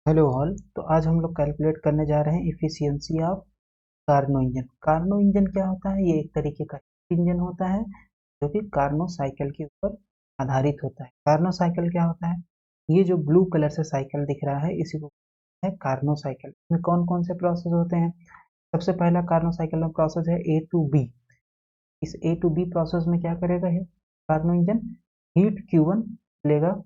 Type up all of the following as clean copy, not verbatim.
Hello all. तो आज हम लोग कैलकुलेट करने जा रहे हैं efficiency of Carnot engine. Carnot engine क्या होता है? ये एक तरीके का इंजन होता है जो कि कार्नो साइकिल के ऊपर आधारित होता है। कार्नो साइकिल क्या होता है? ये जो ब्लू कलर से साइकिल दिख रहा है इसी को कहते हैं कार्नो साइकिल। इसमें कौन कौन से प्रोसेस होते हैं? सबसे पहला कार्नो साइकिल में प्रोसेस है ए टू बी। इस ए टू बी प्रोसेस में क्या करेगा ये कार्नो इंजन? हीट Q1 लेगा,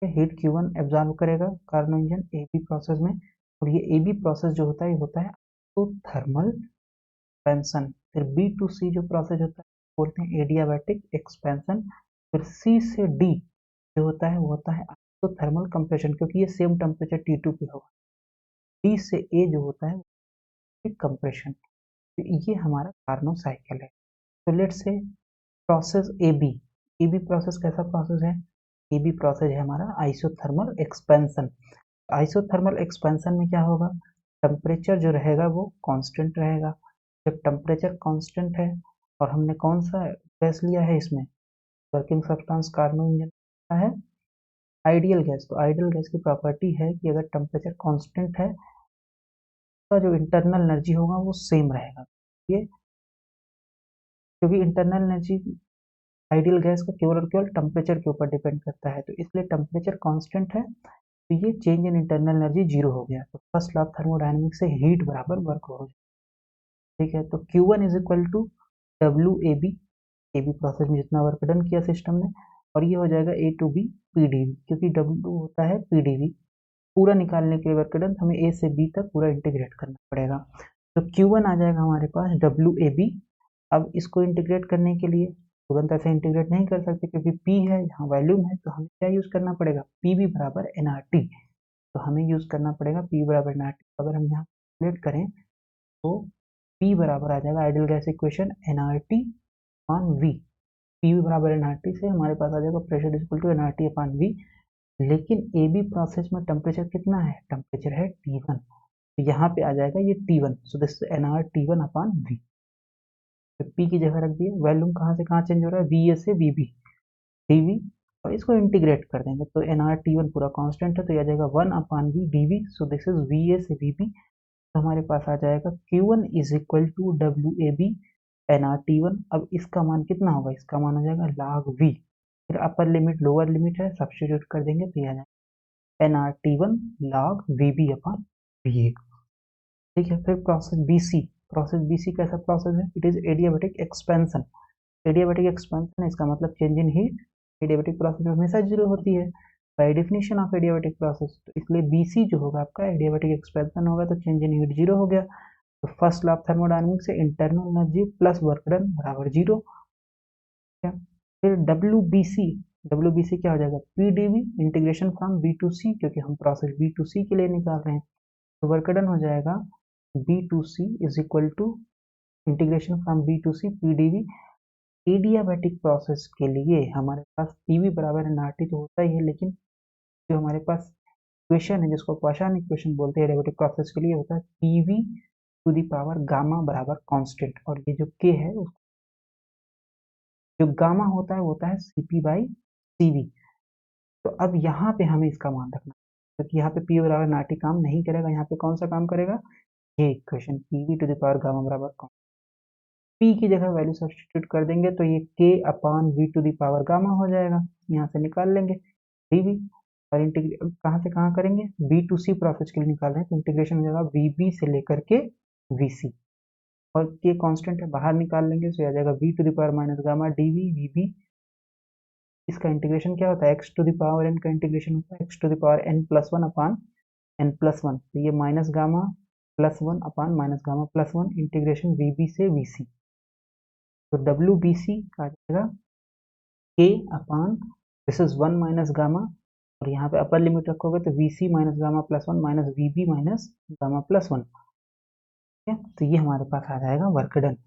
हीट Q1 एब्जॉर्ब करेगा Carnot engine A B process में। और ये ए बी प्रोसेस जो होता है ये होता है तो थर्मल एक्सपेंशन। फिर बी टू सी जो प्रोसेस होता है बोलते हैं एडियाबैटिक एक्सपेंशन। फिर सी से डी जो होता है वो होता है तो थर्मल कंप्रेशन, क्योंकि ये सेम टेम्परेचर T2 पे होगा। डी से ए जो होता है कंप्रेशन। तो ये हमारा कार्नो साइकिल है। तो लेट से process A B. A B process कैसा प्रोसेस है? ए बी प्रोसेस है हमारा आइसोथर्मल एक्सपेंशन। आइसोथर्मल एक्सपेंशन में क्या होगा? टेम्परेचर जो रहेगा वो कांस्टेंट रहेगा। जब टेम्परेचर कांस्टेंट है और हमने कौन सा गैस लिया है इसमें, वर्किंग सब्सटेंस कार्बन इंजन का है आइडियल गैस। तो आइडियल गैस की प्रॉपर्टी है कि अगर टेम्परेचर कांस्टेंट है तो जो इंटरनल एनर्जी होगा वो सेम रहेगा। ये क्योंकि इंटरनल एनर्जी आइडियल गैस का केवल और केवल टेम्परेचर के ऊपर डिपेंड करता है, तो इसलिए टेम्परेचर कांस्टेंट है तो ये change in internal energy zero हो गया। तो फर्स्ट लॉ ऑफ थर्मोडायनेमिक्स से हीट बराबर वर्क हो जाए। ठीक है, तो Q1 is equal to W A B process में जितना वर्क डन किया सिस्टम ने, और ये हो जाएगा A to B P D V, क्योंकि डब्ल्यू होता है पी डी वी। पूरा निकालने के लिए वर्क डन हमें ए से बी तक पूरा इंटीग्रेट करना पड़ेगा। तो Q1 आ जाएगा हमारे पास डब्ल्यू ए बी। अब इसको इंटीग्रेट करने के लिए तुरंत ऐसे इंटीग्रेट नहीं कर सकते क्योंकि P है यहाँ वॉल्यूम है, तो हमें क्या यूज करना पड़ेगा? पी वी बराबर एन आर टी। तो हमें यूज करना पड़ेगा पी बराबर एन आर टी। अगर हम यहाँ कैलकुलेट करें तो पी बराबर आ जाएगा ideal gas equation N R T upon V. P बराबर एन आर टी से हमारे पास आ जाएगा pressure equal to N R T upon V. लेकिन ए बी प्रोसेस में टेम्परेचर कितना है? टेम्परेचर है T1। तो यहाँ पे आ जाएगा ये T1, so this N R T1 upon V. P की जगह रख दिए, वॉल्यूम कहाँ से कहाँ चेंज हो रहा है? वी ए से वी बी डी वी। और इसको इंटीग्रेट कर देंगे तो एन आर T1 पूरा कांस्टेंट है तो यह आ जाएगा 1 upon V D V. So this is V A से वी बी। तो हमारे पास आ जाएगा Q1 is equal to W A B N R T1। अब इसका मान कितना होगा? इसका मान हो जाएगा log V। फिर अपर लिमिट लोअर लिमिट है, सब्स्टिट्यूट कर देंगे तो यह N R T1 log V B upon V A. ठीक है, फिर process B C. Process B C कैसा प्रोसेस है? It is adiabatic expansion. Adiabatic expansion इसका मतलब change in heat. Adiabatic process में हमेशा जीरो होती है by definition of adiabatic process. तो इसलिए बीसी जो होगा आपका एडियाबैटिक एक्सपेंशन होगा तो चेंज इन हीट जीरो हो गया। तो फर्स्ट लॉ ऑफ थर्मोडायनेमिक्स से internal energy plus work done बराबर जीरो। फिर डब्ल्यू बी सी क्या हो जाएगा? P D V integration from B to C, क्योंकि हम प्रोसेस बी टू सी के लिए निकाल रहे हैं। तो वर्क डन हो जाएगा B to C is equal to integration from B to C P D V. Adiabatic process के लिए हमारे पास पीवी बराबर है नाटी तो होता ही है, लेकिन जो हमारे पास इक्वेशन है जिसको क्वाशान इक्वेशन बोलते हैं एडियाबैटिक प्रोसेस के लिए होता है P V to the power gamma बराबर कांस्टेंट। और ये जो के है जो गामा होता है सीपी बाई सीवी। तो अब यहाँ पे हमें इसका मान रखना है क्योंकि यहाँ पे पी बराबर नाटी काम नहीं करेगा, यहाँ पे कौन सा काम करेगा? ये equation P V to the power gamma बराबर पी की जगह वैल्यू सब्सटीट्यूट कर देंगे तो ये K upon V to the power gamma हो जाएगा। यहाँ से निकाल लेंगे डीवी। और इंटीग्रेट कहाँ से कहाँ करेंगे? बी टू सी प्रोसेस के लिए निकाल रहे हैं तो इंटीग्रेशन हो जाएगा वी बी से लेकर के वी सी। और के कांस्टेंट है बाहर निकाल लेंगे तो आ जाएगा V to the power minus gamma D V V B. इसका इंटीग्रेशन क्या होता है? X to the power N का इंटीग्रेशन होता है X to the power N plus one upon N plus one. तो ये minus gamma plus one upon minus gamma plus one integration V B से वी सी। तो W B C आ जाएगा K upon this is one minus gamma. और यहाँ पे upper limit रखोगे तो V C minus gamma plus one minus V B minus gamma plus one. ठीक है, तो ये हमारे पास आ जाएगा वर्क डन।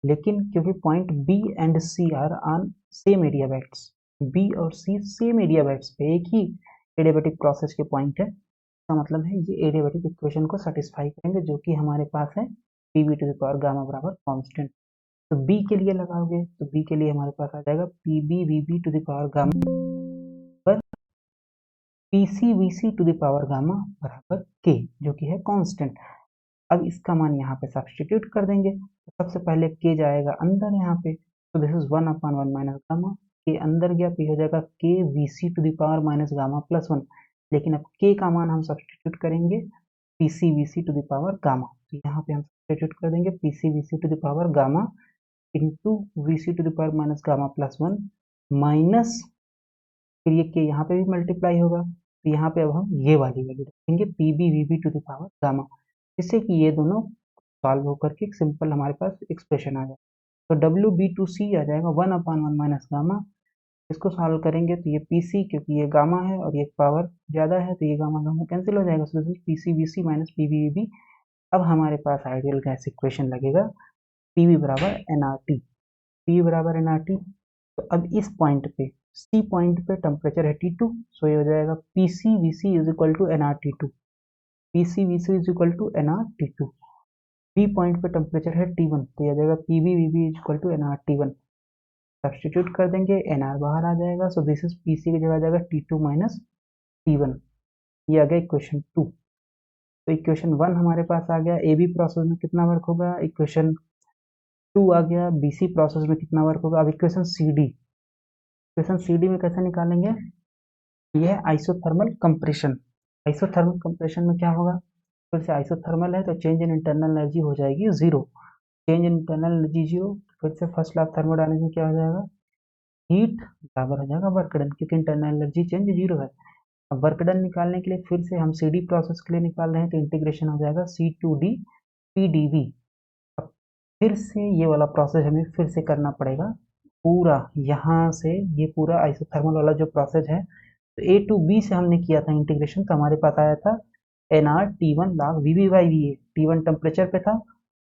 लेकिन क्योंकि point B and C are on same adiabats, B और सी सेम एरिया बैट्स पे एक ही एडियाबैटिक प्रोसेस के पॉइंट है, इसका मतलब है ये एडियाबैटिक इक्वेशन को सेटिस्फाई करेंगे जो कि हमारे पास है P V to the power gamma बराबर कांस्टेंट। तो बी के लिए लगाओगे तो बी के लिए हमारे पास आ जाएगा P B V B to the power gamma P C V C to the power gamma बराबर के, जो कि है कांस्टेंट। अब इसका मान यहाँ पे सब्सटीट्यूट कर देंगे। तो सबसे पहले के जाएगा अंदर यहाँ पे, तो दिस इज 1/1 माइनस गामा। के अंदर गया तो ये हो जाएगा K V C to the power minus gamma plus 1। लेकिन अब के का मान हम सब्सटीट्यूट करेंगे P C V C to the power gamma, तो यहाँ पे हम सब्सटीट्यूट कर देंगे P C V C to the power gamma into V C to the power minus gamma plus 1 minus, फिर ये के यहाँ पे भी मल्टीप्लाई होगा, तो यहाँ पे अब हम ये वाली वैल्यू रखेंगे P B V B to the power gamma, जिससे कि ये दोनों सॉल्व होकर के सिंपल हमारे पास एक्सप्रेशन आ जाए। तो डब्ल्यू बी टू सी आ जाएगा 1/1 माइनस गामा। इसको सॉल्व करेंगे तो ये पी सी, क्योंकि ये गामा है और ये पावर ज़्यादा है तो ये गामा गामा कैंसिल हो जाएगा, so P C B C minus P B V B. अब हमारे पास आइडियल गैस इक्वेशन लगेगा पी वी बराबर एन आर टी, पी बराबर एन आर टी। तो अब इस पॉइंट पे सी पॉइंट पे टेम्परेचर है T2, सो ये हो जाएगा P C V C is equal to N R T two, P C V C is equal to N R T two. B point पे टेम्परेचर है T1, तो ये आ जाएगा P B V B is equal to N R T one. Substitute कर देंगे, N R बाहर आ जाएगा, so this is P C की जगह आ जाएगा T2 माइनस T1। ये आ गया इक्वेशन 2। तो इक्वेशन 1 हमारे पास आ गया, ए बी प्रोसेस में कितना वर्क होगा, इक्वेशन 2 आ गया, बी सी प्रोसेस में कितना वर्क होगा। अब equation C D, equation C D में कैसे निकालेंगे, ये है आइसोथर्मल कंप्रेशन। आइसोथर्मल कंप्रेशन में क्या होगा, फिर से आइसोथर्मल है तो चेंज इन इंटरनल एनर्जी हो जाएगी zero, change in internal energy zero. फिर से फर्स्ट लॉ ऑफ थर्मोडायनामिक्स में क्या हो जाएगा, हीट बराबर हो जाएगा वर्क डन, क्योंकि इंटरनल एनर्जी चेंज जीरो है। अब वर्क डन निकालने के लिए फिर से हम सी डी प्रोसेस के लिए निकाल रहे हैं, तो इंटीग्रेशन हो जाएगा C to D P D V. अब फिर से ये वाला प्रोसेस हमें फिर से करना पड़ेगा पूरा, यहाँ से ये पूरा आइसोथर्मल वाला जो प्रोसेस है, तो ए टू बी से हमने किया था इंटीग्रेशन, तो हमारे पास आया था N R T one log V B by V A, T one temperature पे था।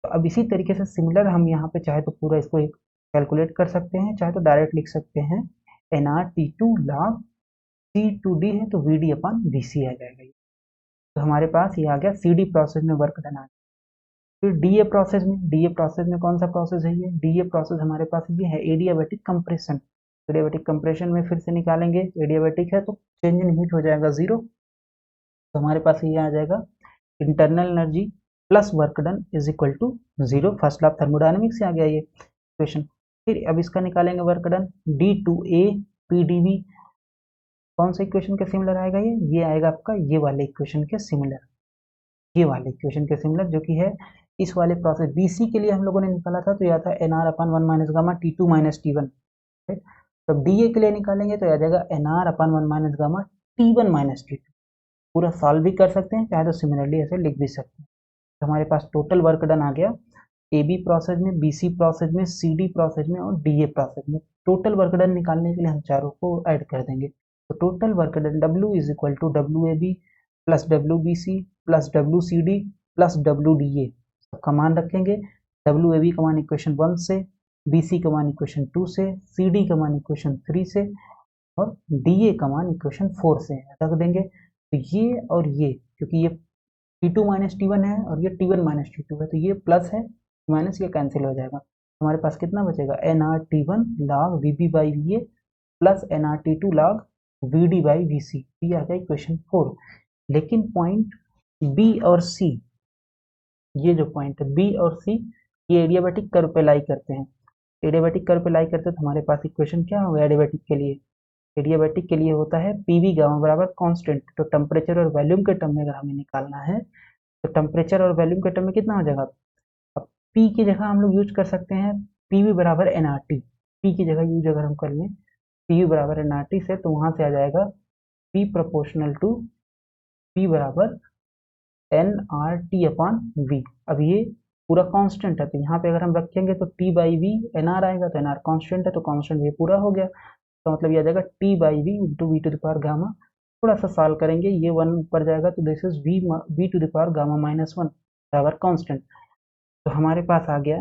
तो अब इसी तरीके से सिमिलर हम यहाँ पे चाहे तो पूरा इसको कैलकुलेट कर सकते हैं, चाहे तो डायरेक्ट लिख सकते हैं N R T two log C to D है तो V D upon V C आ जाएगा। तो हमारे पास ये आ गया सी डी प्रोसेस में वर्क डन आ गया। फिर डीए प्रोसेस में, डीए प्रोसेस में कौन सा प्रोसेस है, ये डीए प्रोसेस हमारे पास ये है एडियाबैटिक कंप्रेशन। एडियाबैटिक कंप्रेशन में फिर से निकालेंगे, एडियाबैटिक है तो चेंज इन हीट हो जाएगा जीरो, तो हमारे पास ये आ जाएगा internal energy plus work done is equal to zero. First law of thermodynamics से आ गया ये इक्वेशन। फिर अब इसका निकालेंगे work done, D to A P D V, कौन सा इक्वेशन के सिमिलर आएगा, ये आएगा आपका ये वाले इक्वेशन के सिमिलर, ये वाले इक्वेशन के सिमिलर जो कि है इस वाले प्रोसेस बीसी के लिए हम लोगों ने निकाला था, तो यह था N are upon 1 minus gamma T2 minus T1। तो डीए के लिए निकालेंगे तो यह आ जाएगा एन आर अपन 1 minus gamma T1 minus T2। पूरा सॉल्व भी कर सकते हैं, चाहे तो सिमिलरली ऐसे लिख भी सकते हैं। तो हमारे पास टोटल वर्क डन आ गया ए बी प्रोसेस में, बी सी प्रोसेस में, सी डी प्रोसेस में और डी ए प्रोसेस में। टोटल वर्क डन निकालने के लिए हम चारों को ऐड कर देंगे, तो total work done W is equal to W A B plus W B C plus W C D plus W D A, सबका मान रखेंगे। डब्ल्यू ए बी का मान इक्वेशन 1 से, बी सी का मान इक्वेशन 2 से, सी डी का मान इक्वेशन 3 से और डी ए का मान इक्वेशन 4 से रख देंगे। तो ये और ये, क्योंकि ये T2 माइनस T1 है और ये T1 माइनस T2 है, तो ये प्लस है माइनस ये कैंसिल हो जाएगा। हमारे पास कितना बचेगा, N R T one log V B by V A plus N R T two log V D by V C, ये आ गया इक्वेशन 4। लेकिन पॉइंट बी और सी, ये जो पॉइंट है बी और सी, ये एडियाबैटिक कर्व पे लाई करते हैं। एडियाबैटिक कर्व पे लाई करते हैं तो हमारे पास इक्वेशन क्या होगा एडियाबैटिक के लिए, एडियाबैटिक के लिए होता है पी वी गामा बराबर कांस्टेंट। तो टेम्परेचर और वॉल्यूम के टर्म में अगर हमें निकालना है तो टेम्परेचर और वॉल्यूम के टर्म में कितना हो जाएगा, अब पी की जगह हम लोग यूज कर सकते हैं पी वी बराबर एन आर टी, पी की जगह यूज अगर हम कर लें पी वी बराबर एन आर टी से, तो वहां से आ जाएगा पी प्रोपोर्शनल टू पी बराबर N R T upon V. अब ये पूरा कांस्टेंट है तो यहाँ पे अगर हम रखेंगे तो T by V N R आएगा, तो एन आर कांस्टेंट है तो कांस्टेंट ये पूरा हो गया, तो मतलब ये आ जाएगा T by V into V to the power gamma. थोड़ा सा सॉल्व करेंगे, ये वन ऊपर जाएगा तो this is V to the power gamma minus 1 बराबर कांस्टेंट। तो हमारे पास आ गया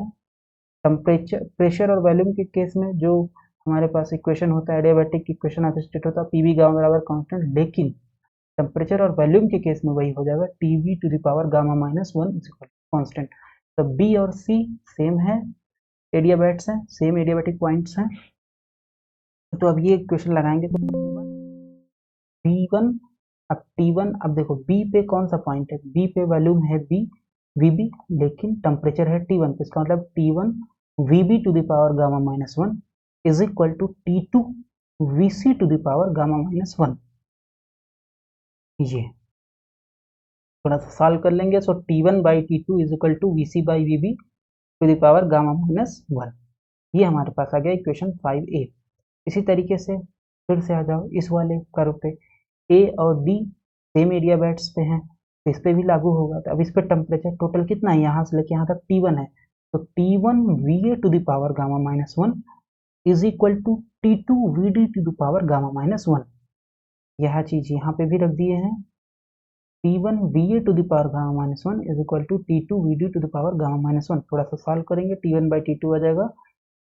टेम्परेचर, प्रेशर और वॉल्यूम के केस में जो हमारे पास इक्वेशन होता है एडियाबैटिक इक्वेशन ऑफ स्टेट होता है पी वी गामा बराबर कांस्टेंट, लेकिन टेम्परेचर और वॉल्यूम के केस में वही हो जाएगा T V to the power gamma minus 1 is equal constant. तो बी और सी सेम है, एडियाबैट्स हैं, सेम एडियाबैटिक पॉइंट्स हैं। तो अब ये इक्वेशन लगाएंगे तो V1 अब T1, अब देखो B पे कौन सा पॉइंट है, B पे वॉल्यूम है B VB, लेकिन टेम्परेचर है T1, तो इसका मतलब T1 VB to the power gamma minus 1 is equal to T2 VC to the power gamma minus 1। ये थोड़ा सा सॉल्व कर लेंगे, so T1 by T2 is equal to VC by VB to the power gamma minus 1। ये हमारे पास आ गया इक्वेशन 5A। इसी तरीके से फिर से आ जाओ इस वाले कर्व पे, A और D सेम एरिया बैट्स पे हैं, तो इस पे भी लागू होगा। तो अब इस पे टेम्परेचर टोटल कितना है, यहाँ से लेके यहाँ तक T1 है, तो T1 VA to the power gamma minus 1 is equal to T2 VD to the power gamma minus 1। यह चीज यहाँ पे भी रख दिए हैं, T1 VA to the power gamma minus 1 is equal to T2 VD to the power gamma minus 1। थोड़ा सा सॉल्व करेंगे, T1 बाई T2 आ जाएगा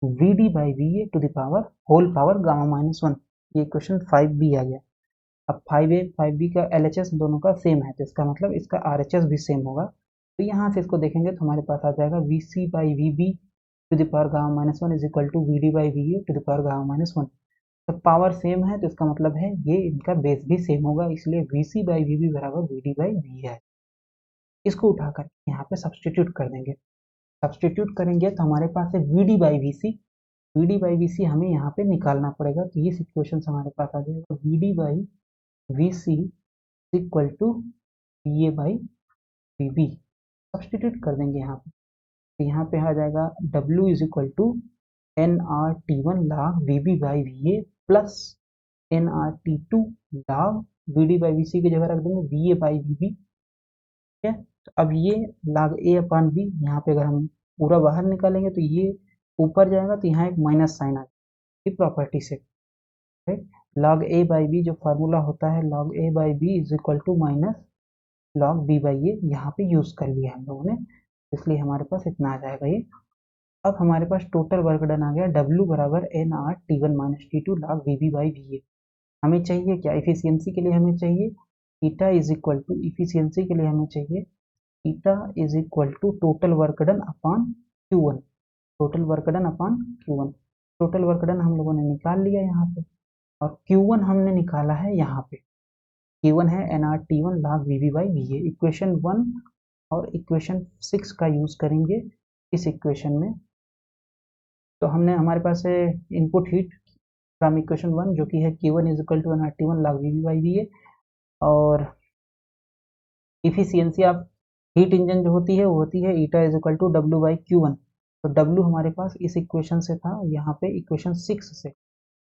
VD by VA to the power whole power gamma minus 1। ये question 5B आ गया। अब 5A 5B का LHS दोनों का सेम है, तो इसका मतलब इसका RHS भी सेम होगा। तो यहाँ से इसको देखेंगे तो हमारे पास आ जाएगा VC by VB to the power gamma minus 1 is equal to VD by VA to the power gamma minus 1। तो पावर सेम है, तो इसका मतलब है ये इनका बेस भी सेम होगा, इसलिए VC बाई VB बराबर VD बाई VA है। इसको उठाकर यहाँ पे सब्सटीट्यूट कर देंगे। सब्सटीट्यूट करेंगे तो हमारे पास है VD by VC। VD by VC हमें यहाँ पे निकालना पड़ेगा, तो ये इक्वेशन हमारे पास आ जाएगा VD by VC equal to VA by VB। Substitute कर देंगे यहाँ पे, तो यहाँ पे आ जाएगा W is equal to nRT1 log VB by VA plus nRT2 log VD by VC की जगह रख देंगे VA बाई VB। ठीक है, तो अब ये log A अपॉन B, यहाँ पे अगर हम पूरा बाहर निकालेंगे तो ये ऊपर जाएगा, तो यहाँ एक माइनस साइन आ जाएगा प्रॉपर्टी से। Right, log A by B जो फार्मूला होता है log A by B is equal to minus log B by A, यहाँ पे यूज कर लिया हम लोगों ने, इसलिए हमारे पास इतना आ जाएगा ये। अब हमारे पास टोटल वर्क डन आ गया W बराबर nRT1 minus T2 log VB by VA। हमें चाहिए क्या, इफिशियंसी के लिए हमें चाहिए eta is equal to, efficiency के लिए हमें चाहिए eta is equal to total work done upon Q1। Total work done upon Q1, total work done हम लोगों ने निकाल लिया यहाँ पे, और Q1 हमने निकाला है यहाँ पे। Q1 है nRT1 log VB by VA। Equation 1 और इक्वेशन 6 का यूज करेंगे इस इक्वेशन में। तो हमने हमारे पास है इनपुट हीट फ्रॉम इक्वेशन 1 जो कि है Q1 is equal to nRT1 log VB by VA, और इफिशियंसी ऑफ हीट इंजन जो होती है वो होती है eta is equal to W by Q1। तो W हमारे पास इस इक्वेशन से था, यहाँ पे इक्वेशन 6 से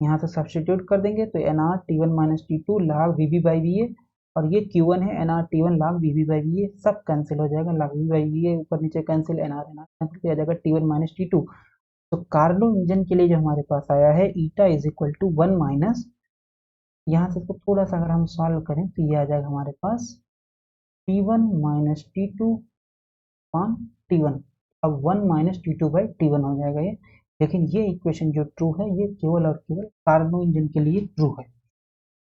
यहाँ से सब्सटीट्यूट कर देंगे, तो nRT1 minus T2 log VB by VA, और ये Q1 है nRT1 log VB by VA, सब कैंसिल हो जाएगा, log VB बाई VA ऊपर नीचे कैंसिल, nR कैंसिल किया जाएगा, T1 माइनस T2। तो कार्नो इंजन के लिए जो हमारे पास आया है eta is equal to 1 minus, यहाँ से इसको थोड़ा सा अगर हम सॉल्व करें तो ये आ जाएगा हमारे पास T1 minus T2 upon T1। अब 1 माइनस T2 बाई T1 हो जाएगा ये, लेकिन ये इक्वेशन जो ट्रू है ये केवल और केवल कार्नो इंजन के लिए ट्रू है।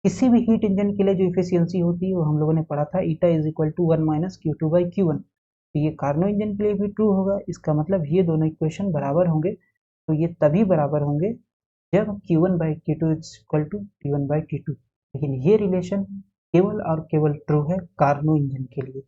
किसी भी हीट इंजन के लिए जो इफिशियंसी होती है वो हम लोगों ने पढ़ा था eta is equal to 1 minus Q2 by Q1। तो ये कार्नो इंजन के लिए भी ट्रू होगा, इसका मतलब ये दोनों इक्वेशन बराबर होंगे। तो ये तभी बराबर होंगे जब Q1 by Q2 is equal to T1 by T2। लेकिन ये रिलेशन केवल और केवल ट्रू है कार्नो इंजन के लिए।